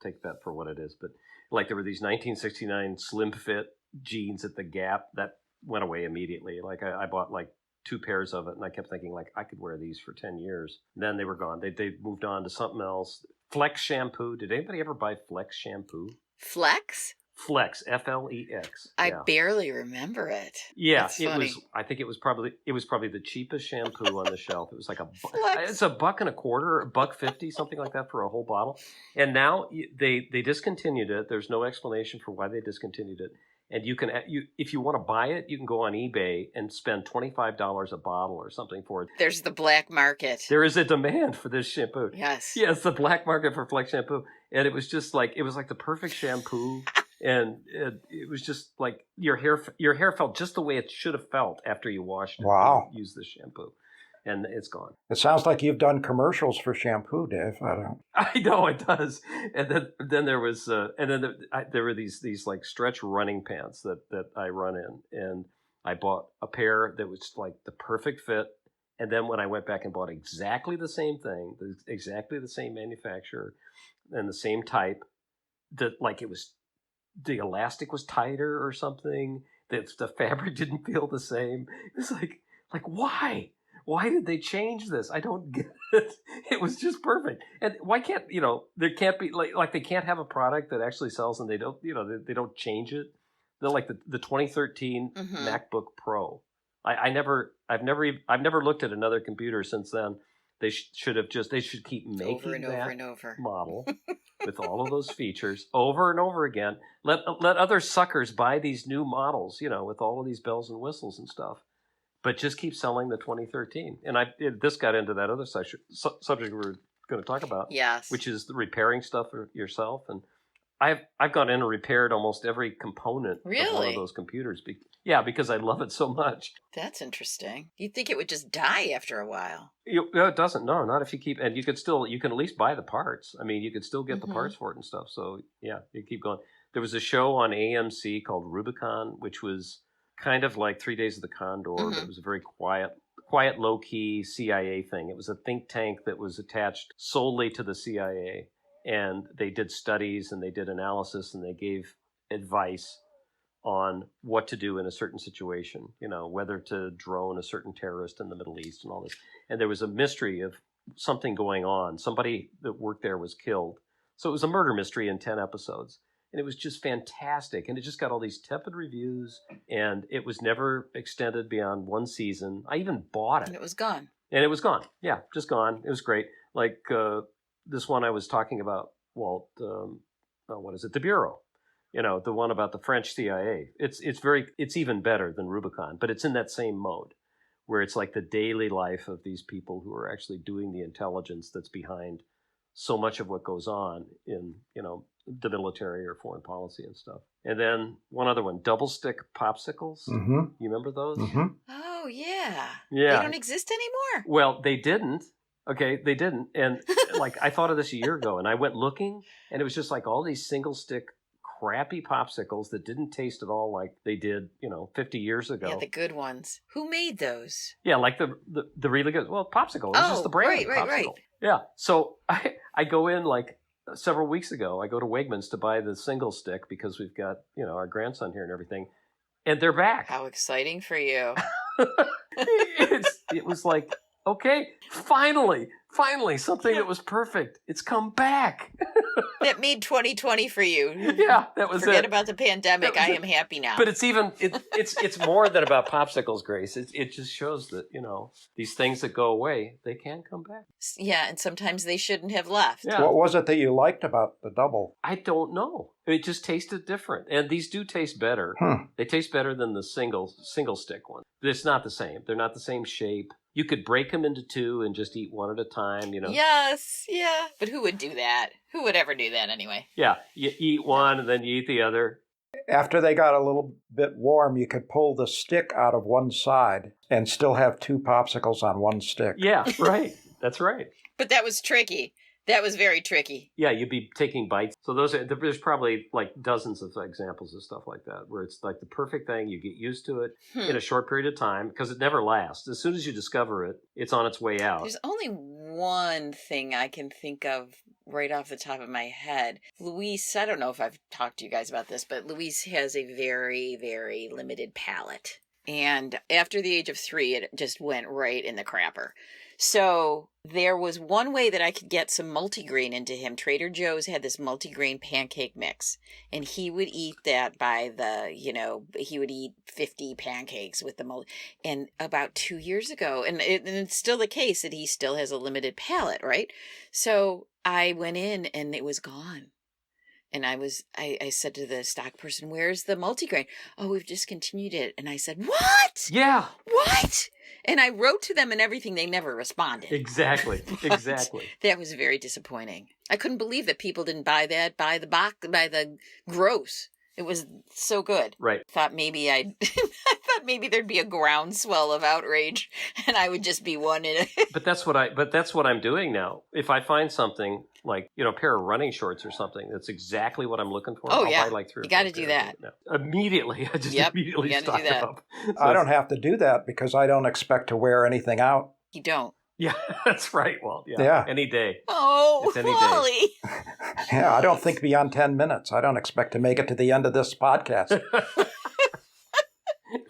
take that for what it is. But like there were these 1969 slim fit jeans at the Gap that went away immediately. Like I bought like 2 pairs of it, and I kept thinking like I could wear these for 10 years. Then they were gone. They moved on to something else. Flex shampoo. Did anybody ever buy Flex shampoo? Flex? Flex, Flex. I Yeah. barely remember it. Yeah, That's it funny. was. I think it was probably the cheapest shampoo on the shelf. It was like Flex. it's $1.25, $1.50, something like that for a whole bottle. And now they discontinued it. There's no explanation for why they discontinued it. And you can if you want to buy it, you can go on eBay and spend $25 a bottle or something for it. There's the black market. There is a demand for this shampoo. Yes. Yeah, it's the black market for Flex shampoo, and it was like the perfect shampoo. And it was just like your hair felt just the way it should have felt after you washed it. Wow. You used the shampoo, and it's gone. It sounds like you've done commercials for shampoo, Dave. I don't. I know it does. And then there was there were these like stretch running pants that I run in, and I bought a pair that was like the perfect fit. And then when I went back and bought exactly the same thing, exactly the same manufacturer, and the same type, that like it was. The elastic was tighter or something. The fabric didn't feel the same. It's like why? Why did they change this? I don't get it. It was just perfect. And why can't there can't be like they can't have a product that actually sells and they don't they don't change it. They're like the 2013 MacBook Pro. I've never looked at another computer since then They should keep making over and that over and over model with all of those features over and over again. Let other suckers buy these new models, with all of these bells and whistles and stuff. But just keep selling the 2013. And this got into that other subject we were going to talk about, yes, which is the repairing stuff yourself. And I've gone in and repaired almost every component of one of those computers. Because I love it so much. That's interesting. You'd think it would just die after a while. It doesn't. No, not if you keep. And you can at least buy the parts. I mean, you could still get the parts for it and stuff. So yeah, you keep going. There was a show on AMC called Rubicon, which was kind of like 3 Days of the Condor, but it was a very quiet, low-key CIA thing. It was a think tank that was attached solely to the CIA, and they did studies and they did analysis and they gave advice on what to do in a certain situation, whether to drone a certain terrorist in the Middle East and all this. And there was a mystery of something going on. Somebody that worked there was killed. So it was a murder mystery in 10 episodes. And it was just fantastic. And it just got all these tepid reviews. And it was never extended beyond one season. I even bought it. And it was gone. Yeah, just gone. It was great. Like this one I was talking about, Walt, what is it? The Bureau. The one about the French CIA. It's even better than Rubicon, but it's in that same mode where it's like the daily life of these people who are actually doing the intelligence that's behind so much of what goes on in, the military or foreign policy and stuff. And then one other one, double stick popsicles. Mm-hmm. You remember those? Mm-hmm. Oh, yeah. Yeah. They don't exist anymore. Well, they didn't. Okay, they didn't. And I thought of this a year ago and I went looking and it was just like all these single stick crappy popsicles that didn't taste at all like they did, 50 years ago. Yeah, the good ones. Who made those? Yeah, like the really good, popsicle. It's just the brand. Right. Yeah. So I go in like several weeks ago, I go to Wegmans to buy the single stick because we've got, our grandson here and everything. And they're back. How exciting for you. It was like, okay, finally something that was perfect. It's come back. That made 2020 for you. Yeah, that was Forget it. about the pandemic. I am happy now. But it's more than about popsicles, Grace. It just shows that, these things that go away, they can come back. Yeah, and sometimes they shouldn't have left. Yeah. What was it that you liked about the double? I don't know. It just tasted different. And these do taste better. They taste better than the single stick one. It's not the same. They're not the same shape. You could break them into two and just eat one at a time, Yes, yeah. But who would do that? Who would ever do that anyway? Yeah, you eat one and then you eat the other. After they got a little bit warm, you could pull the stick out of one side and still have two popsicles on one stick. Yeah, right. That's right. But that was tricky. That was very tricky. Yeah, you'd be taking bites. So there's probably like dozens of examples of stuff like that, where it's like the perfect thing. You get used to it in a short period of time because it never lasts. As soon as you discover it, it's on its way out. There's only one thing I can think of right off the top of my head. Luis, I don't know if I've talked to you guys about this, but Luis has a very, very limited palate. And after the age of 3, it just went right in the crapper. So there was one way that I could get some multigrain into him. Trader Joe's had this multigrain pancake mix, and he would eat that by the, he would eat 50 pancakes with the multi. And about 2 years ago, and it's still the case that he still has a limited palate, right? So I went in and it was gone. And I said to the stock person, "Where's the multigrain?" "Oh, we've discontinued it." And I said, "What? Yeah. What?" And I wrote to them and everything. They never responded. Exactly. That was very disappointing. I couldn't believe that people didn't buy that by the gross. It was so good. Right. I thought maybe I thought maybe there'd be a groundswell of outrage and I would just be one in it. But that's what I'm doing now. If I find something like, a pair of running shorts or something, that's exactly what I'm looking for. Oh, I'll yeah. buy like 3 or 4 You got to do that. Immediately. I just immediately you gotta stock do that. up. So I don't have to do that because I don't expect to wear anything out. You don't. Yeah, that's right. Well, Yeah. Any day. Oh, It's any day. Wally. Yeah, I don't think beyond 10 minutes. I don't expect to make it to the end of this podcast.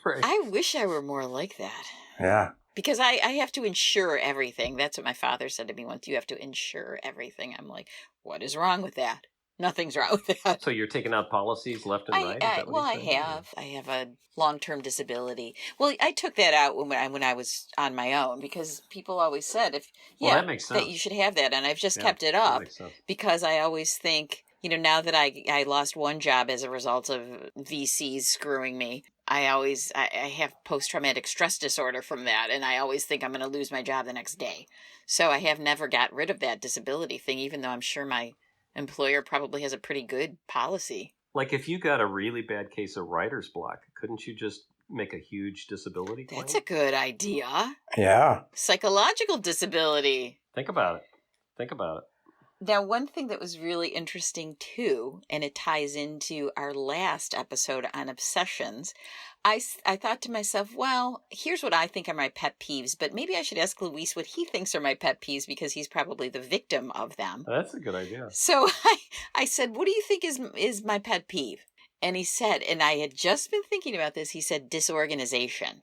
Right. I wish I were more like that. Yeah. Because I have to insure everything. That's what my father said to me once. You have to insure everything. I'm like, what is wrong with that? Nothing's wrong with that. So you're taking out policies left and right? Is that what I he's saying? have. I have a long-term disability. Well, I took that out when I was on my own because people always said That makes sense. that you should have that, and I've just kept it that up makes sense. because I always think, now that I lost one job as a result of VCs screwing me, I have post-traumatic stress disorder from that, and I always think I'm going to lose my job the next day. So I have never got rid of that disability thing, even though I'm sure my employer probably has a pretty good policy. Like if you got a really bad case of writer's block, couldn't you just make a huge disability claim? That's a good idea. Yeah. Psychological disability. Think about it. Now, one thing that was really interesting too, and it ties into our last episode on obsessions, I thought to myself, well, here's what I think are my pet peeves, but maybe I should ask Luis what he thinks are my pet peeves because he's probably the victim of them. That's a good idea. So I said, what do you think is my pet peeve? And he said, and I had just been thinking about this, he said disorganization.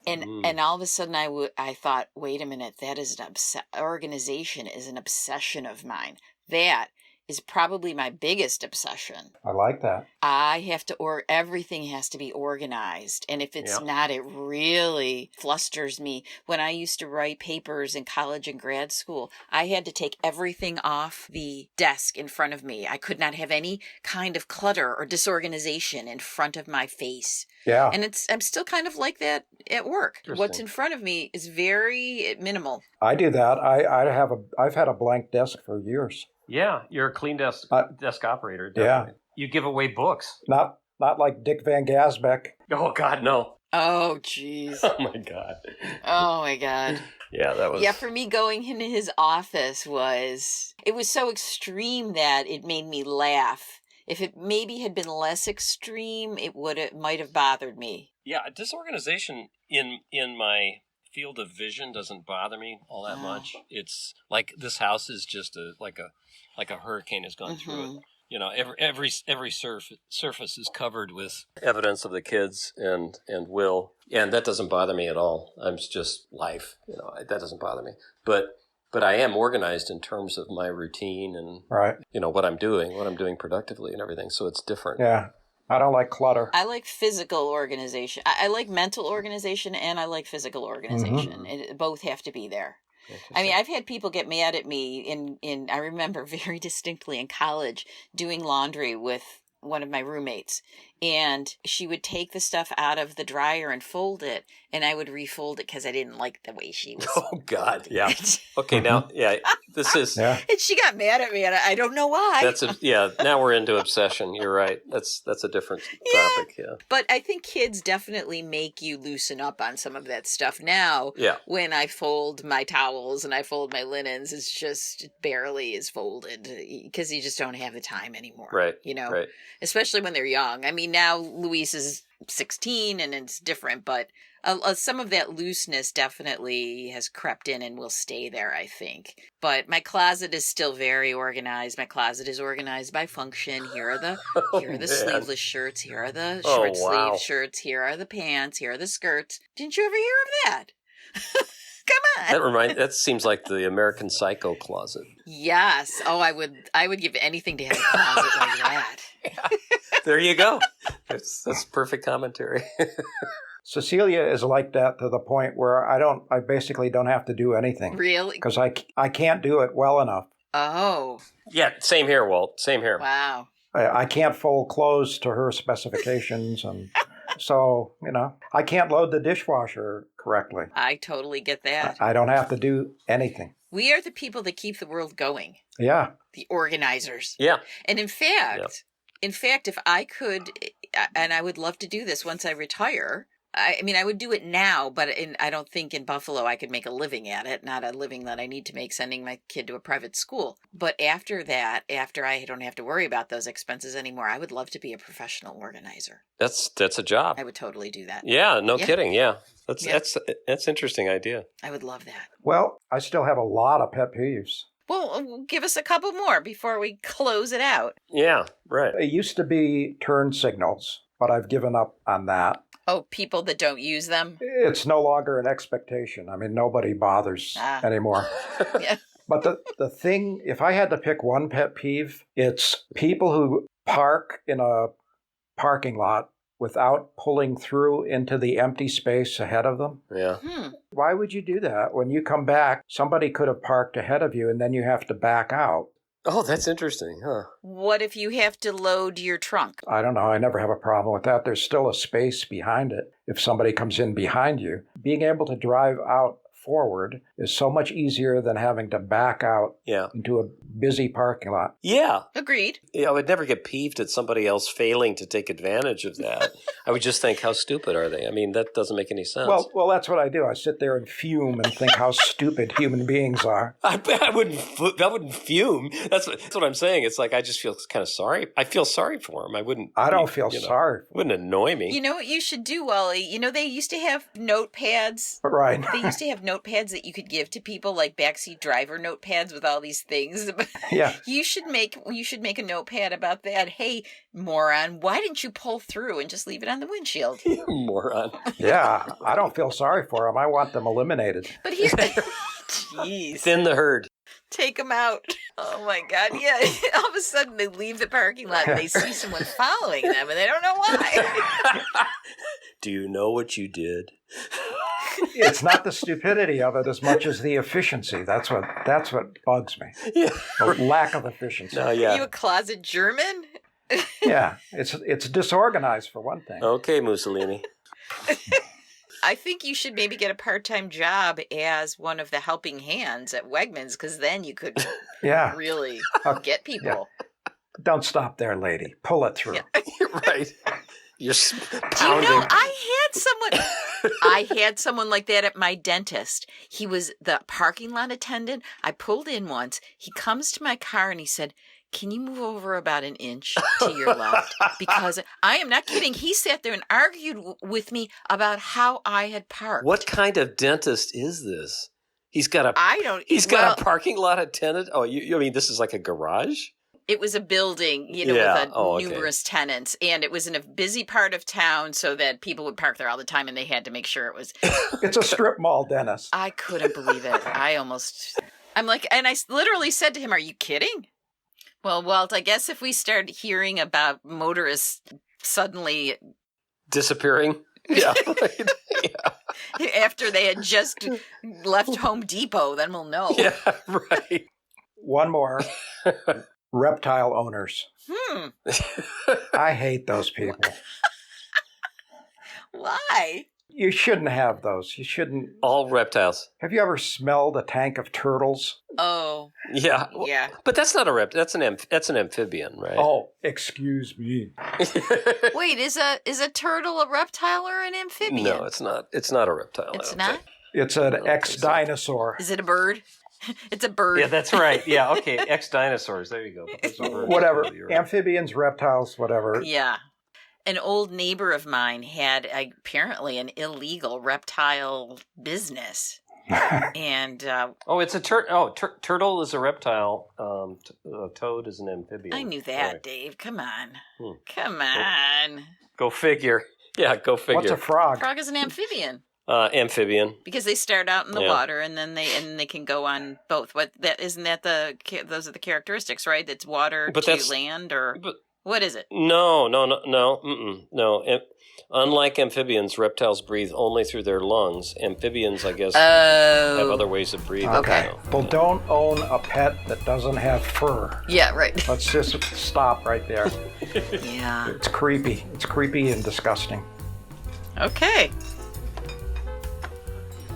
And all of a sudden I thought, wait a minute, that is organization is an obsession of mine. That is probably my biggest obsession. I like that. I have to, everything has to be organized. And if it's not, it really flusters me. When I used to write papers in college and grad school, I had to take everything off the desk in front of me. I could not have any kind of clutter or disorganization in front of my face. Yeah. And I'm still kind of like that at work. What's in front of me is very minimal. I do that. I've had a blank desk for years. Yeah, you're a clean desk operator. Definitely. Yeah. You give away books. Not like Dick Van Gasbeck. Oh, God, no. Oh, jeez. Oh, my God. Oh, my God. Yeah, that was... Yeah, for me, going into his office it was so extreme that it made me laugh. If it maybe had been less extreme, it might have bothered me. Yeah, disorganization in my field of vision doesn't bother me all that much. It's like this house is just like a hurricane has gone through it. Every surface is covered with evidence of the kids and will, and that doesn't bother me at all. I'm just life, that doesn't bother me. But I am organized in terms of my routine and what I'm doing productively and everything. So it's different. Yeah. I don't like clutter. I like physical organization. I like mental organization and I like physical organization. Mm-hmm. Both have to be there. I mean, I've had people get mad at me I remember very distinctly in college doing laundry with one of my roommates, and she would take the stuff out of the dryer and fold it, and I would refold it because I didn't like the way she was. Oh, God. Yeah. Okay, now, this is... Yeah. And she got mad at me, and I don't know why. Now we're into obsession. You're right. That's a different topic, yeah. But I think kids definitely make you loosen up on some of that stuff now. Yeah. When I fold my towels and I fold my linens, it's just barely is folded because you just don't have the time anymore. Right. Right. Especially when they're young. I mean, now Luis is 16 and it's different, but some of that looseness definitely has crept in and will stay there, I think. But my closet is still very organized. My closet is organized by function. Here are the sleeveless shirts. Here are the short sleeve shirts. Here are the pants. Here are the skirts. Didn't you ever hear of that? Come on. That seems like the American Psycho closet. Yes. Oh, I would give anything to have a closet like that. There you go. That's perfect commentary. Cecilia is like that to the point where I basically don't have to do anything. Really? Because I can't do it well enough. Oh. Yeah, same here, Walt. Same here. Wow. I can't fold clothes to her specifications, and so, I can't load the dishwasher correctly. I totally get that. I don't have to do anything. We are the people that keep the world going. Yeah. The organizers. Yeah. And in fact, if I could, and I would love to do this once I retire, I mean, I would do it now, but I don't think in Buffalo I could make a living at it, not a living that I need to make sending my kid to a private school. But after that, after I don't have to worry about those expenses anymore, I would love to be a professional organizer. That's a job. I would totally do that. Yeah, no kidding. Yeah. That's interesting idea. I would love that. Well, I still have a lot of pet peeves. Well, give us a couple more before we close it out. Yeah, right. It used to be turn signals, but I've given up on that. Oh, people that don't use them? It's no longer an expectation. I mean, nobody bothers anymore. Yeah. But the thing, if I had to pick one pet peeve, it's people who park in a parking lot without pulling through into the empty space ahead of them. Yeah. Why would you do that? When you come back, somebody could have parked ahead of you and then you have to back out. Oh, that's interesting, huh? What if you have to load your trunk? I don't know. I never have a problem with that. There's still a space behind it if somebody comes in behind you. Being able to drive out forward is so much easier than having to back out into a busy parking lot. Yeah. Agreed. Yeah, I would never get peeved at somebody else failing to take advantage of that. I would just think, how stupid are they? I mean, that doesn't make any sense. Well, that's what I do. I sit there and fume and think how stupid human beings are. I wouldn't fume. That's what I'm saying. It's like I just feel kind of sorry. I feel sorry for him. I don't feel sorry. It wouldn't annoy me. You know what you should do, Wally? You know, they used to have notepads. Right. They used to have notepads that you could give to people, like backseat driver notepads with all these things. Yeah. You should make a notepad about that. Hey, moron, why didn't you pull through and just leave it on the windshield? You moron. Yeah, I don't feel sorry for them. I want them eliminated. But here, jeez, Thin the herd. take them out. Oh my God, yeah. All of a sudden they leave the parking lot and they see someone following them and they don't know why. Do you know what you did? It's not the stupidity of it as much as the efficiency. That's what bugs me. Yeah. The lack of efficiency. No, Are yeah. you a closet German? Yeah, it's disorganized for one thing. Okay, Mussolini. I think you should maybe get a part-time job as one of the helping hands at Wegmans, because then you could really get people. Yeah. Don't stop there, lady. Pull it through. Yeah. You're right. You're Do pounding. you know, I had someone like that at my dentist. He was the parking lot attendant. I pulled in once. He comes to my car and he said, "Can you move over about an inch to your left?" Because I am not kidding. He sat there and argued with me about how I had parked. What kind of dentist is this? He's got a a parking lot attendant. Oh, you mean this is like a garage? It was a building, with numerous tenants, and it was in a busy part of town so that people would park there all the time, and they had to make sure it was. It's a strip mall, Dennis. I couldn't believe it. I'm like, and I literally said to him, "Are you kidding?" Well, Walt, I guess if we start hearing about motorists suddenly disappearing, yeah, right. Yeah. After they had just left Home Depot, then we'll know. Yeah, right. One more. Reptile owners. I hate those people. Why? You shouldn't have those. You shouldn't. All reptiles. Have you ever smelled a tank of turtles? Oh. Yeah. Yeah. But that's not a reptile. That's an amphibian, right? Oh, excuse me. Wait, is a turtle a reptile or an amphibian? No, it's not. It's not a reptile. It's not? It's an ex-dinosaur. Is it a bird? It's a bird. Yeah, that's right. Yeah, okay. Ex-dinosaurs. There you go. Whatever. Amphibians, reptiles, whatever. Yeah. An old neighbor of mine had apparently an illegal reptile business. And it's a turtle. Turtle is a reptile. Toad is an amphibian. I knew that, right. Dave. Come on. Come on. Go figure. Yeah, go figure. What's a frog? Frog is an amphibian. Amphibian. Because they start out in the water and then they can go on both. Those are the characteristics, right? It's water to land or what is it? No. Unlike amphibians, reptiles breathe only through their lungs. Amphibians, I guess, have other ways of breathing. Okay. Well, don't own a pet that doesn't have fur. Yeah, right. Let's just stop right there. Yeah. It's creepy. It's creepy and disgusting. Okay.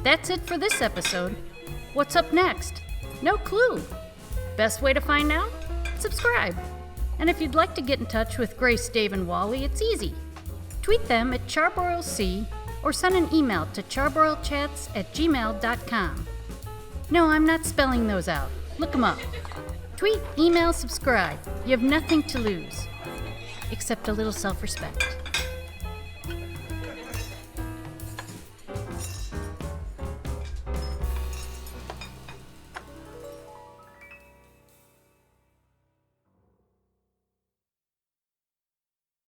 That's it for this episode. What's up next? No clue. Best way to find out? Subscribe. And if you'd like to get in touch with Grace, Dave, and Wally, it's easy. Tweet them at charbroilc or send an email to charbroiledchats@gmail.com. No, I'm not spelling those out. Look them up. Tweet, email, subscribe. You have nothing to lose. Except a little self-respect.